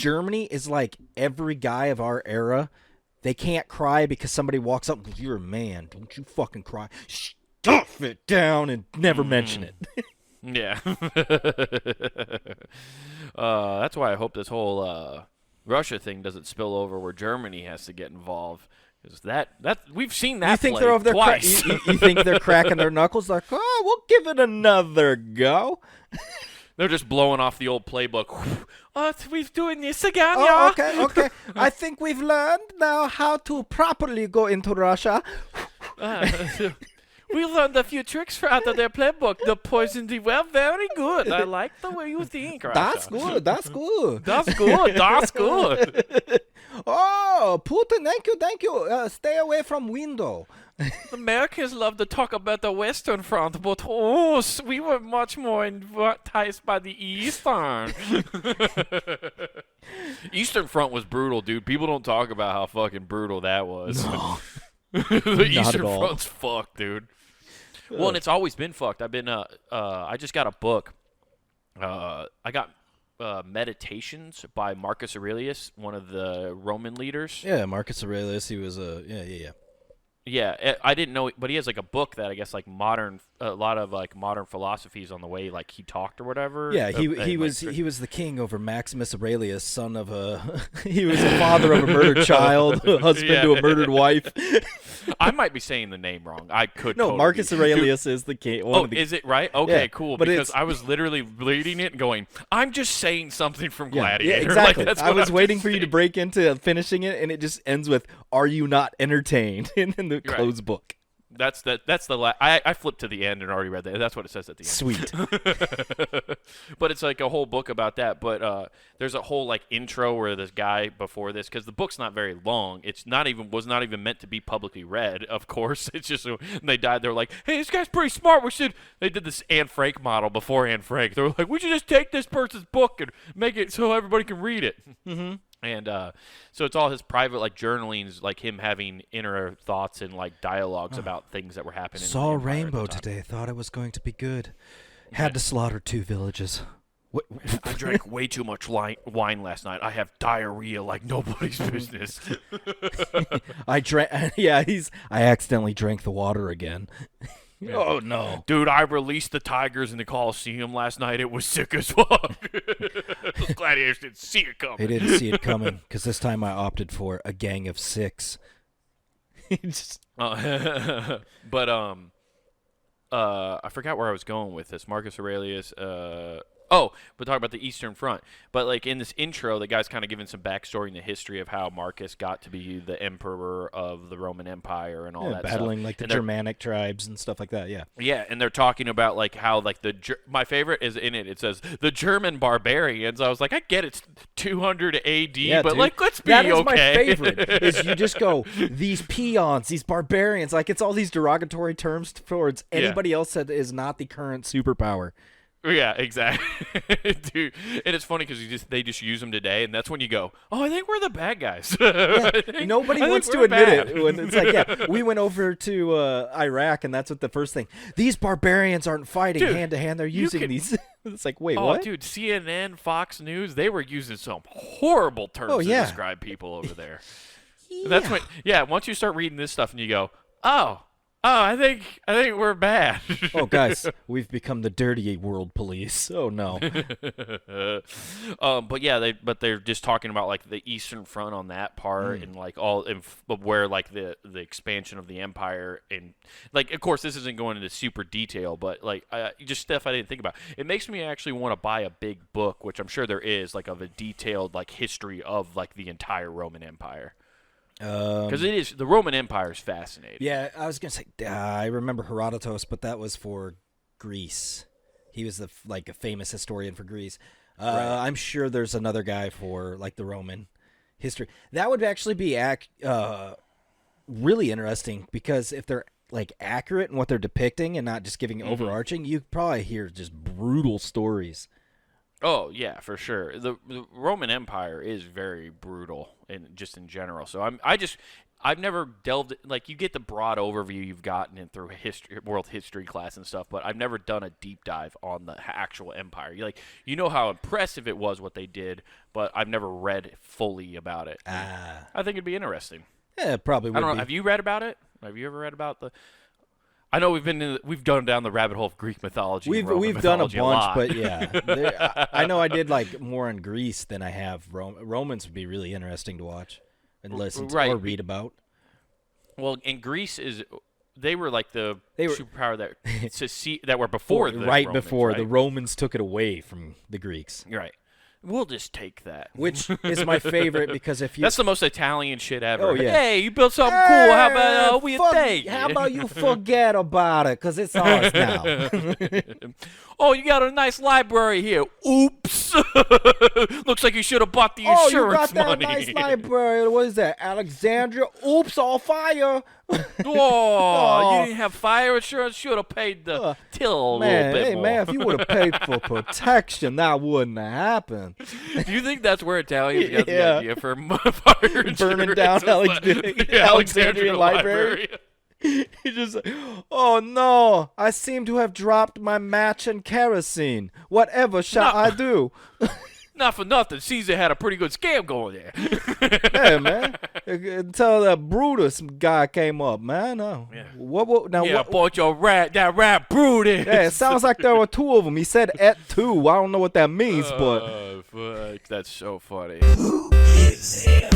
Germany is like every guy of our era. They can't cry because somebody walks up and goes, "You're a man. Don't you fucking cry. Stuff it down and never mention it." Yeah. That's why I hope this whole Russia thing doesn't spill over where Germany has to get involved. Because that we've seen that You think play they're over there twice. you think they're cracking their knuckles like, "Oh, we'll give it another go." They're just blowing off the old playbook. Oh, we're doing this again, Oh, yeah. okay. I think we've learned now how to properly go into Russia. We learned a few tricks out of their playbook. The poison the well, very good. I like the way you think, Russia. That's good. That's good. That's good. Oh, Putin, thank you. Stay away from window. Americans love to talk about the Western Front, but we were much more enticed by the Eastern. Eastern Front was brutal, dude. People don't talk about how fucking brutal that was. No. The Eastern Front's fucked, dude. Well, and it's always been fucked. I've been I just got a book. I got Meditations by Marcus Aurelius, one of the Roman leaders. Yeah, Marcus Aurelius. He was yeah. Yeah, I didn't know, but he has like a book that I guess like a lot of like modern philosophies on the way like he talked or whatever. Yeah, he was the king over Maximus Aurelius, son of a he was a father of a murdered child, husband to a murdered wife. I might be saying the name wrong. I could. No, totally Marcus Aurelius is the king. Is it right? Okay, yeah, cool. But because I was literally reading it and going, I'm just saying something from Gladiator. Yeah, exactly. Like, I was waiting for you to break into finishing it, and it just ends with, "Are you not entertained?" in the closed book. That's the I flipped to the end and already read that. That's what it says at the end. Sweet. But it's like a whole book about that. But there's a whole like intro where this guy before this, because the book's not very long. It's was not even meant to be publicly read. Of course, it's just when they died. They're like, hey, this guy's pretty smart. They did this Anne Frank model before Anne Frank. They were like, we should just take this person's book and make it so everybody can read it. Mm-hmm. And so it's all his private like journalings, like him having inner thoughts and like dialogues about things that were happening. Saw a rainbow today. Thought it was going to be good. Had to slaughter 2 villages. I drank way too much wine last night. I have diarrhea like nobody's business. I drank. Yeah, I accidentally drank the water again. Yeah. Oh no, dude! I released the tigers in the Coliseum last night. It was sick as fuck. Those gladiators didn't see it coming. They didn't see it coming because this time I opted for a gang of 6. But I forgot where I was going with this. Marcus Aurelius. But talk about the Eastern Front. But like in this intro, the guy's kind of giving some backstory in the history of how Marcus got to be the emperor of the Roman Empire and all that battling stuff. Like the Germanic tribes and stuff like that. Yeah. Yeah, and they're talking about like how like my favorite is in it. It says the German barbarians. I was like, I get it's 200 AD, but dude, like let's be that is okay. my favorite. Is you just go these peons, these barbarians. Like it's all these derogatory terms towards anybody else that is not the current superpower. Yeah, exactly, dude. And it's funny because they just use them today, and that's when you go, "Oh, I think we're the bad guys." Nobody wants to admit it. When it's like, yeah, we went over to Iraq, and that's what the first thing. These barbarians aren't fighting hand to hand; they're using these. It's like, wait, what? Oh, dude, CNN, Fox News, they were using some horrible terms to describe people over there. That's when, once you start reading this stuff, and you go, "Oh, I think we're bad." Oh, guys, we've become the dirty world police. Oh no. But they're just talking about like the Eastern Front on that part and like where like the expansion of the empire and like of course this isn't going into super detail, but like just stuff I didn't think about. It makes me actually want to buy a big book, which I'm sure there is, like of a detailed like history of like the entire Roman Empire. Because the Roman Empire is fascinating. Yeah, I was gonna say I remember Herodotus, but that was for Greece. He was a famous historian for Greece. Right. I'm sure there's another guy for like the Roman history. That would actually be really interesting because if they're like accurate in what they're depicting and not just giving overarching, you probably hear just brutal stories. Oh yeah, for sure. The Roman Empire is very brutal, just in general. So I've never delved like you get the broad overview you've gotten in through world history class and stuff, but I've never done a deep dive on the actual empire. You know how impressive it was what they did, but I've never read fully about it. I think it'd be interesting. Yeah, it probably would. I don't know. Have you read about it? Have you ever read about the? I know we've gone down the rabbit hole of Greek mythology. We've done a bunch, but yeah, I know I did like more on Greece than I have Romans would be really interesting to watch and listen to or read about. Well, in Greece they were like the superpower that were before the Romans, before the Romans took it away from the Greeks. Right. We'll just take that. Which is my favorite because if you... That's the most Italian shit ever. Oh, yeah. Hey, you built something cool. How about we take it? How about you forget about it because it's ours now. Oh, you got a nice library here. Oops. Looks like you should have bought the insurance money. Oh, you got that nice library. What is that? Alexandria? Oops, all fire. Oh, you didn't have fire insurance? Should have paid the till a little bit more. Man, if you would have paid for protection, that wouldn't have happened. Do you think that's where Italians got the idea for fire insurance? Burning down Alexandrian library. He just, oh no, I seem to have dropped my match and kerosene. Whatever shall I do? Not for nothing, Caesar had a pretty good scam going there. Hey, man. Until that Brutus guy came up, man. Yeah. Bought your that rat Brutus. Yeah, it sounds like there were two of them. He said et tu. I don't know what that means, but. Fuck, that's so funny. Who is him?